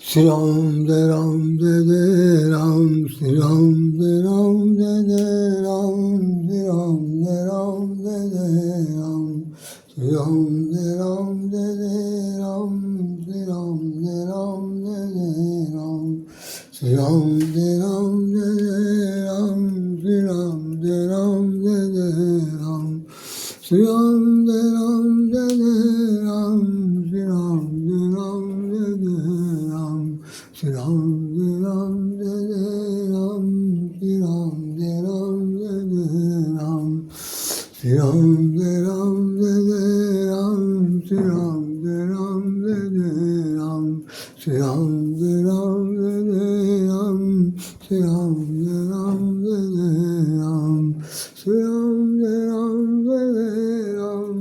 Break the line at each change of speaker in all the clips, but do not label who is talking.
श्री राम जय जय राम, श्री राम जय जय राम, श्री राम जय जय राम, श्री राम जय जय राम, श्री राम जय जय राम, श्री राम जय जय राम, श्री राम जय जय राम, श्री राम जय जय राम, श्री राम जय जय राम, श्री राम जय जय राम, श्री राम जय जय राम, श्री राम जय जय राम, श्री राम जय जय राम, श्री राम जय जय राम, श्री राम जय जय राम, श्री राम जय जय राम,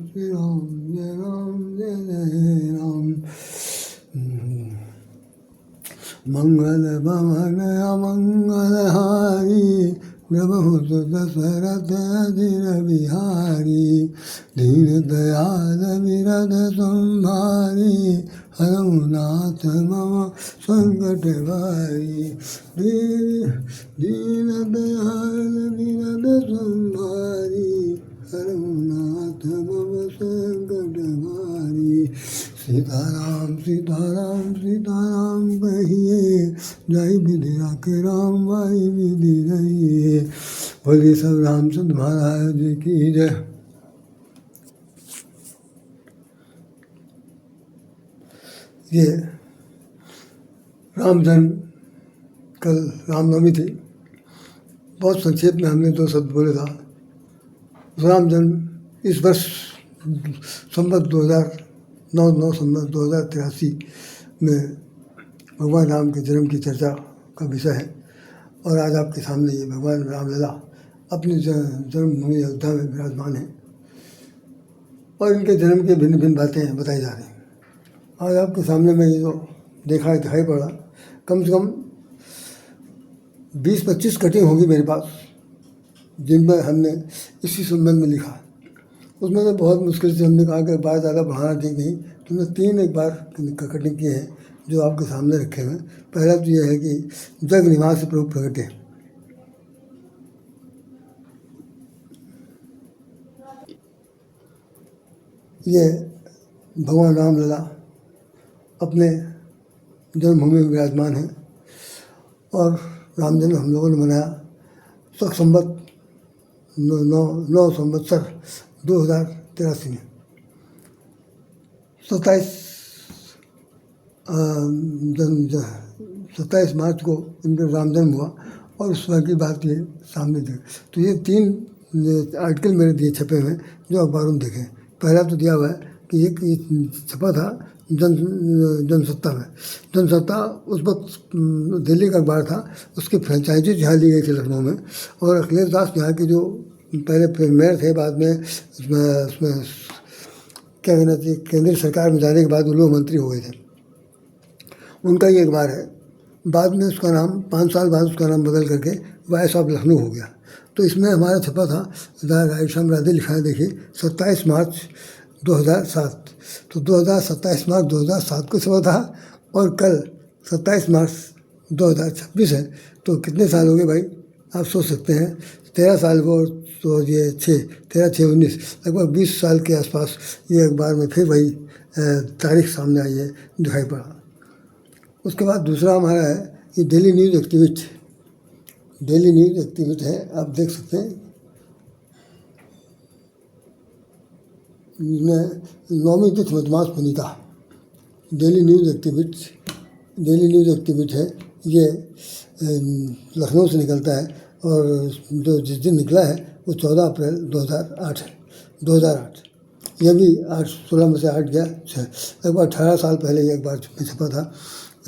श्री राम जय जय राम। मंगल भवन अमंगल हारी, प्रभु दशरथ अधीर बिहारी, दीन दयाल विरद संभारी, हरमुनाथ मम संकट भारी, दीन दयाल विरद संभारी, हरमुनाथ मम संकट भारी। सीताराम सीताराम सीताराम कहिए, जय विधि राखे राम भाई विधि रहिए। बोलिए सब रामचंद्र महाराज जी की जय। ये राम जन्म, कल रामनवमी थी। बहुत संक्षेप में हमने 2 शब्द बोले था। राम जन्म इस वर्ष संवत 2009 संवत 2083 में भगवान राम के जन्म की चर्चा का विषय है। और आज आपके सामने ये भगवान रामलला अपनी जन्मभूमि अयोध्या में विराजमान है और इनके जन्म की भिन्न भिन्न बातें बताई जा रही हैं। आज आपके सामने में ये जो दिखाई पड़ा, कम से कम 20-25 कटिंग होगी मेरे पास, जिनमें हमने इसी संबंध में लिखा। उसमें तो बहुत मुश्किल से हमने कहा कि बात ज़्यादा बढ़ाना ठीक नहीं, तो हमने 3 एक बार कटिंग किए हैं जो आपके सामने रखे हुए। पहला तो यह है कि जग निवास प्रभु प्रगटे। ये भगवान रामलला अपने जन्मभूमि में विराजमान हैं और राम जन्म हम लोगों ने मनाया संवत 9 संवत्सर 2083 में 27 मार्च को इनका राम जन्म हुआ। और उस वक्त की बात ये सामने देख, तो ये 3 आर्टिकल मेरे दिए छपे हुए जो अखबारों में देखें। पहला तो दिया हुआ है कि एक छपा था जनसत्ता में। जनसत्ता उस वक्त दिल्ली का अखबार था, उसकी फ्रेंचाइजी यहाँ ली गई थी लखनऊ में। और अखिलेश दास यहाँ के जो पहले मेयर थे, बाद में उसमें क्या कहना चाहिए, केंद्रीय सरकार में जाने के बाद वो लोग मंत्री हो गए थे, उनका ये अखबार है। बाद में उसका नाम 5 साल बाद उसका नाम बदल करके वॉइस ऑफ लखनऊ हो गया। तो इसमें हमारा छपा था राधेश्याम राधे लिखा है, देखिए 27 मार्च 2007। तो 27 मार्च 2007 को छपा था और कल 27 मार्च 2026 है। तो कितने साल हो गए भाई, आप सोच सकते हैं। 13 साल को तो ये 13-6-19 लगभग 20 साल के आसपास ये अखबार में फिर वही तारीख सामने आई है, दिखाई पड़ा। उसके बाद दूसरा हमारा है कि daily news activist. Daily news activist है, आप देख सकते हैं। नौवीं तिथि मधुमास पुनीता। डेली न्यूज़ एक्टिविस्ट है। ये लखनऊ से निकलता है और जो जिस दिन निकला है वो 14 अप्रैल 2008 है। 2008 यह भी 16 में से 8 गया, लगभग 18 साल पहले ये अखबार में छपा था।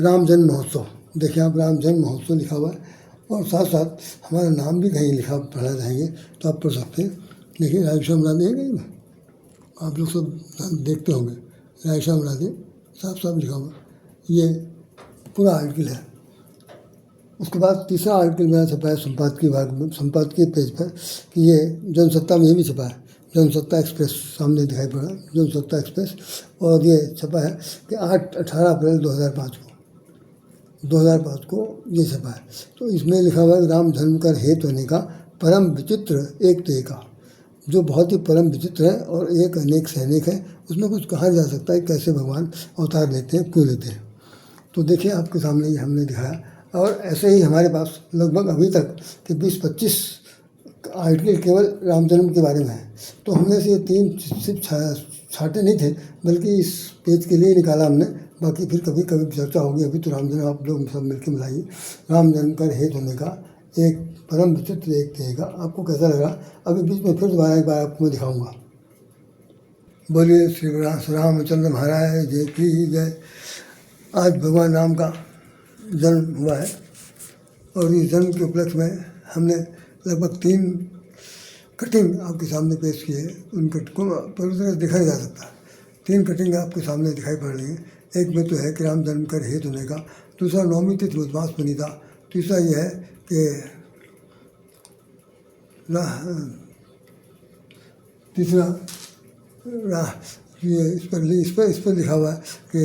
राम जन्म महोत्सव, देखिए आप, राम जन्म महोत्सव लिखा हुआ है और साथ साथ हमारा नाम भी कहीं लिखा पढ़ा जाएंगे तो आप पढ़ सकते हैं। देखिए राधेश्याम राधे है कहीं, आप लोग सब देखते होंगे, राधेश्याम राधे साफ साफ लिखा हुआ, ये पूरा आर्टिकल है। उसके बाद तीसरा आर्टिकल मेरा छपा है संपादकीय पेज पर कि ये जनसत्ता में ये भी छपा है, जनसत्ता एक्सप्रेस सामने दिखाई पड़ा, जनसत्ता एक्सप्रेस। और ये छपा है कि 18 अप्रैल 2005 को। 2005 को ये छपा है। तो इसमें लिखा हुआ है राम जन्म कर हेतु होने का परम विचित्र एक तो एका, जो बहुत ही परम विचित्र है और एक अनेक से अनेक है। उसमें कुछ कहा जा सकता है कैसे भगवान अवतार लेते हैं, क्यों लेते हैं। तो देखिए आपके सामने ही हमने दिखाया। और ऐसे ही हमारे पास लगभग अभी तक के 20-25 आर्टिकल केवल राम जन्म के बारे में है। तो हमने से ये 3 सिर्फ छाटे नहीं थे, बल्कि इस पेज के लिए निकाला हमने। बाकी फिर कभी कभी चर्चा होगी। अभी तो राम जन्म आप लोग सब मिलकर मिलाइए। राम जन्म कर हेतु होने का एक परम विचित्र एक रहेगा। आपको कैसा लगा? अभी बीच में फिर दोबारा एक बार आपको मैं दिखाऊंगा। बोलिए श्री रामचंद्र महाराज जय की जय। आज भगवान राम का जन्म हुआ है और इस जन्म के उपलक्ष्य में हमने लगभग 3 कटिंग आपके सामने पेश किए हैं। उन कटिंगों को पूरी तरह देखा नहीं जा सकता। 3 कटिंग आपके सामने दिखाई पड़ रही है। एक में तो है कि राम जन्म कर हेतु होने का, दूसरा नौमी तिथि मधुमास पुनीता, तीसरा यह है कि तीसरा इस पर लिखा हुआ है कि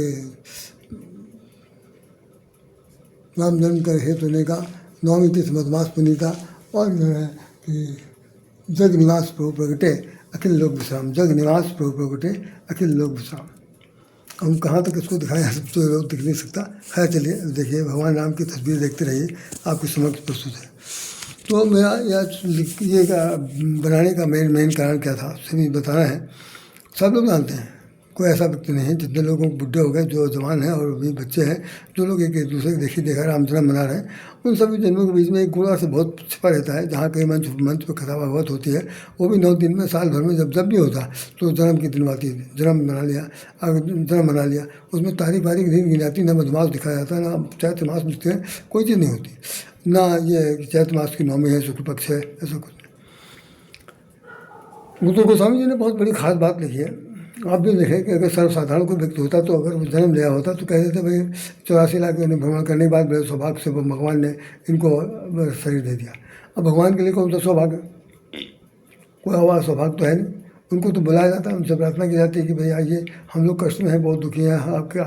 राम जन्म कर हेतु होने का, नौमी तिथि मधुमास पुनीता, और जो है कि जग निवास प्रभु प्रगटे अखिल लोक विश्राम। जग निवास प्रभु प्रगटे अखिल लोक विश्राम। हम कहाँ तक इसको दिखाएं, सब तो लोग दिख नहीं सकता। खैर चलिए देखिए, भगवान राम की तस्वीर देखते रहिए, आपके समक्ष प्रस्तुत है। तो मेरा ये बनाने का मेन कारण क्या था, सभी बताना है। सब लोग जानते हैं, कोई ऐसा व्यक्ति नहीं है, जितने लोगों को बुढ़े हो गए, जो जवान हैं और भी बच्चे हैं, जो लोग एक दूसरे को देखा राम जन्म मना रहे हैं, उन सभी जन्मों के बीच में एक गुणा से बहुत छिपा रहता है। जहाँ कहीं मंच पर कथा भागवत होती है, वो भी 9 दिन में, साल भर में जब भी होता तो जन्म की दिन आती है, जन्म मना लिया। उसमें तारीख दिन गिनाती, ना मधुमास दिखाया जाता, ना चैत्र मास लिखते हैं, कोई चीज़ नहीं होती, ना ये चैत्र मास की नौमी है, शुक्ल पक्ष है, ऐसा कुछ नहीं। मुकुंद गोस्वामी जी ने बहुत बड़ी खास बात लिखी है। आप भी देखें कि अगर सर्वसाधारण कोई व्यक्ति होता तो अगर वो जन्म लिया होता तो कहते थे भाई 84 लाख योनि भ्रमण करने के बाद बड़े सौभाग्य से भगवान ने इनको शरीर दे दिया। अब भगवान के लिए कौन सा सौभाग्य, कोई हवा सौभाग्य तो है नहीं। उनको तो बुलाया जाता है, उनसे प्रार्थना की जाती है कि भाई आइए, हम लोग कष्ट में हैं, बहुत दुखी हैं, आपके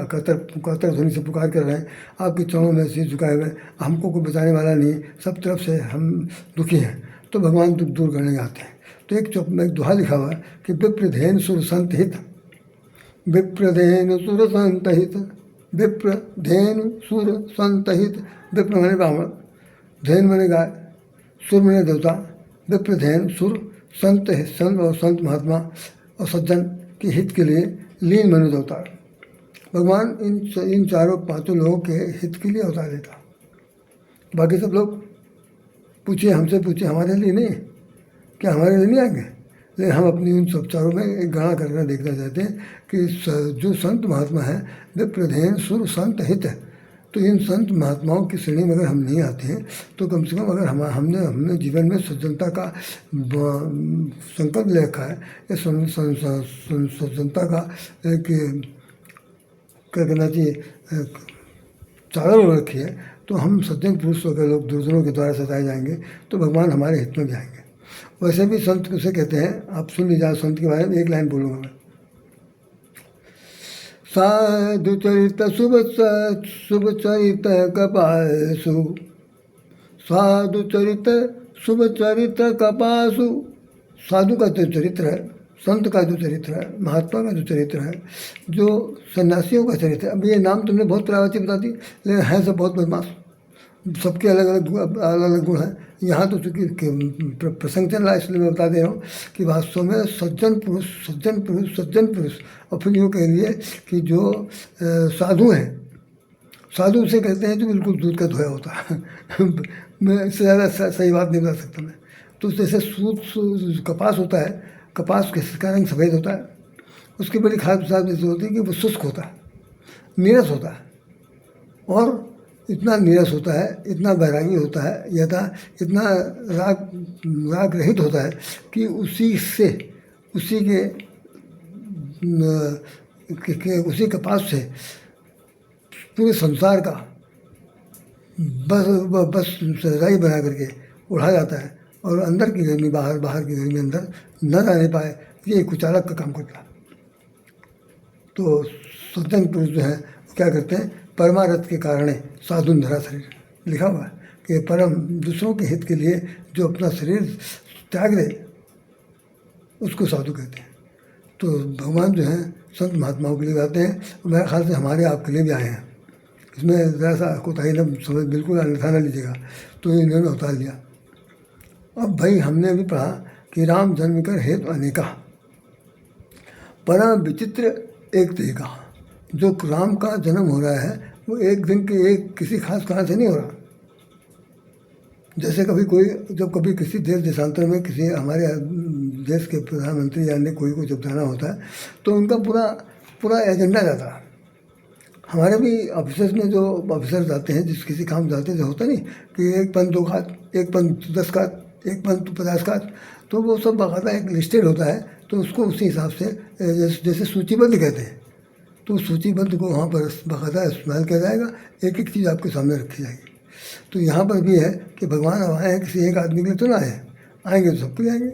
कातर ध्वनि से पुकार कर रहे हैं, आपके चरणों में सिर झुकाए हुए, हमको कोई बचाने वाला नहीं, सब तरफ से हम दुखी हैं, तो भगवान दुख दूर करने आते हैं। तो एक चौक में एक दोहा लिखा हुआ है कि विप्रधेन सुर संत हित, विप्रधेन सुर संत हित, विप्रधेन सुर संत हित। विप्र मैंने ब्राह्मण, धैन मैंने गाय, सुर मैंने देवता, विप्रधेन सुर संत हित, संत और संत महात्मा और सज्जन के हित के लिए लीन मनुष्य अवतार। भगवान इन चारों 5 लोगों के हित के लिए अवतार लेता। बाकी सब लोग पूछिए, हमसे पूछिए, हमारे लिए नहीं, क्या हमारे लिए नहीं आएंगे? लेकिन हम अपनी उन सब चारों में एक गणना करके देखना चाहते हैं कि जो संत महात्मा हैं वे प्रधेन सुर संत हित है। तो इन संत महात्माओं की श्रेणी में अगर हम नहीं आते हैं तो कम से कम अगर हमने जीवन में सज्जनता का संकल्प ले रखा है, या सज्जनता का एक क्या कहना चाहिए चादर ओढ़ रखी है, तो हम सज्जन पुरुष अगर लोग दुर्जनों के द्वारा सताए जाएंगे तो भगवान हमारे हित में भी आएंगे। वैसे भी संत किसे कहते हैं, आप सुन लीजिए। संत के बारे में एक लाइन बोलूँगा मैं। साधु चरित शुभ चरित कपासु, साधु चरित शुभ चरित कपासु। साधु का जो चरित्र है, संत का जो चरित्र है, महात्मा का जो चरित्र है, जो सन्यासियों का चरित्र है। अब ये नाम तुमने बहुत प्रावची बता दी, लेकिन है सब बहुत बदमाश, सबके अलग अलग गुण हैं। यहाँ तो चूँकि प्रसंग चल रहा है इसलिए मैं बता दे रहा हूँ कि वास्तव में सज्जन पुरुष। और फिर यूँ कह लिए कि जो साधु हैं, साधु उसे कहते हैं जो बिल्कुल दूध का धोया होता है। मैं इससे ज़्यादा सही बात नहीं बता सकता मैं। तो जैसे कपास होता है, कपास का रंग सफ़ेद होता है, उसकी बड़ी खास बात ऐसी होती है कि वो शुष्क होता है, नीरस होता है, और इतना नीरस होता है, इतना बैरागी होता है, इतना राग रहित होता है कि उसी कपास से पूरे संसार का बस राई बना करके उड़ा जाता है, और अंदर की गर्मी बाहर की गर्मी अंदर न रहने पाए, ये कुचालक का काम करता है। तो सज्जन पुरुष जो है क्या करते हैं, परमारथ के कारणे साधु धरा शरीर लिखा हुआ है कि परम दूसरों के हित के लिए जो अपना शरीर त्याग दे उसको साधु कहते हैं। तो भगवान जो हैं संत महात्माओं के लिए आते हैं, मेरे ख्याल से हमारे आपके लिए भी आए हैं। इसमें ज़रा सा कोताही न समझ, बिल्कुल अन्यथा न लीजिएगा। तो इन्होंने उतार लिया। अब भाई हमने अभी पढ़ा कि राम जन्म कर हेतु अनेका, परम विचित्र एक तरीका। जो राम का जन्म हो रहा है वो एक दिन के एक किसी खास कारण से नहीं हो रहा। जैसे कभी कोई जब कभी किसी देश देशांतर में किसी हमारे देश के प्रधानमंत्री या अन्य कोई को जब जाना होता है तो उनका पूरा एजेंडा जाता है। हमारे भी ऑफिसर्स में जो ऑफिसर जाते हैं, जिस किसी काम जाते हैं, जो होता नहीं कि एक पन 2 खात, एक पन 10 खात, एक पन 50 खात, तो वो सब बाकायदा एक लिस्टेड होता है। तो उसको उसी हिसाब से जैसे सूचीबद्ध कहते हैं, तो सूचीबद्ध को वहाँ पर बाकायदा इस्तेमाल किया जाएगा। एक एक चीज़ आपके सामने रखी जाएगी। तो यहाँ पर भी है कि भगवान अब आए हैं, किसी एक आदमी के लिए तो ना आए, आएंगे तो सबके लिए आएंगे।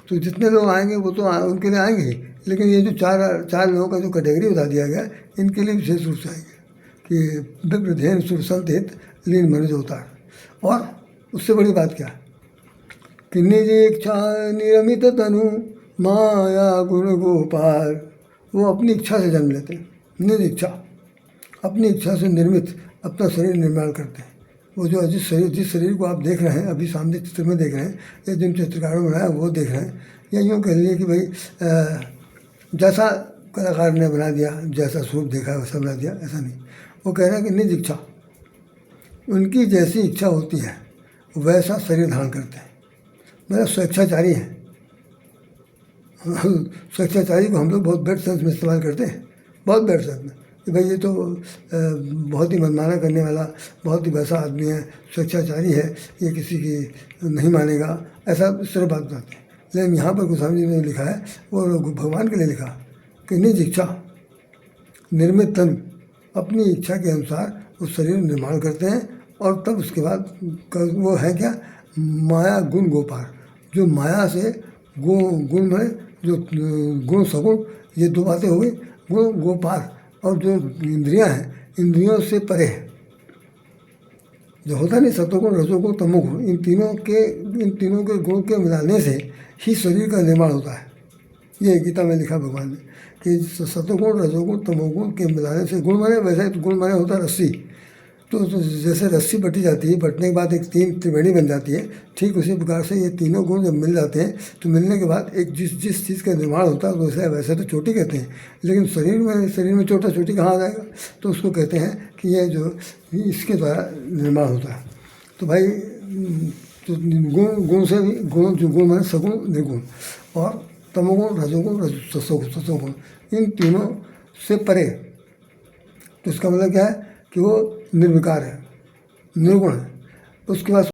तो जितने लोग आएंगे वो तो उनके लिए आएंगे ही, लेकिन ये जो चार लोगों का जो कैटेगरी बता दिया गया इनके लिए विशेष रूप से आएंगे कि विप्रधेन सुरसंत हित लीन मनुज अवतार। और उससे बड़ी बात क्या कि निज इच्छा नियमित तनु माया गुण गोपाल, वो अपनी इच्छा से जन्म लेते हैं। निज इच्छा, अपनी इच्छा से निर्मित अपना शरीर निर्माण करते हैं। वो जो जिस शरीर को आप देख रहे हैं, अभी सामने चित्र में देख रहे हैं, या जिन चित्रकारों में बनाया वो देख रहे हैं, या यूँ कह लीजिए कि भाई जैसा कलाकार ने बना दिया, जैसा स्वरूप देखा है वैसा बना दिया, ऐसा नहीं। वो कह रहे हैं कि निज इच्छा, उनकी जैसी इच्छा होती है वैसा शरीर धारण करते हैं। मेरा स्वेच्छाचारी है। स्वेच्छाचारी को हम लोग बहुत बैड सेंस में इस्तेमाल करते हैं, बहुत बैड सेंस में, कि भाई ये तो बहुत ही मनमाना करने वाला, बहुत ही वैसा आदमी है, स्वेच्छाचारी है, ये किसी की नहीं मानेगा, ऐसा इस तरह बात बताते हैं। लेकिन यहाँ पर गोस्वामी जी ने लिखा है, वो भगवान के लिए लिखा कि निज इच्छा निर्मित तन, अपनी इच्छा के अनुसार वो शरीर निर्माण करते हैं। और तब उसके बाद वो है क्या, माया गुण गोपाल, जो माया से गुण में जो गुण सगुण, ये 2 बातें हो गई, गुण गोपाल, और जो इंद्रियां हैं इंद्रियों से परे है, जो होता नहीं सत्वगुण रजोगुण तमोगुण, इन तीनों के गुण के मिलाने से ही शरीर का निर्माण होता है। ये गीता में लिखा भगवान ने कि सत्वगुण रजोगुण तमोगुण के मिलाने से गुण माने, वैसे गुण माने होता है रस्सी। तो जैसे रस्सी बटी जाती है, बटने के बाद एक 3 त्रिवेणी बन जाती है, ठीक उसी प्रकार से ये तीनों गुण जब मिल जाते हैं तो मिलने के बाद एक जिस चीज़ का निर्माण होता है वैसे तो चोटी कहते हैं, लेकिन शरीर में चोटी कहाँ आ जाएगा, तो उसको कहते हैं कि ये जो इसके द्वारा निर्माण होता है। तो भाई तो गुण से भी गुण माने सगुण निर्गुण, और तमोगुण रजोगुण सतोगुण, इन तीनों से परे। तो इसका मतलब क्या है कि वो निर्विकार है, निर्गुण है। उसके बाद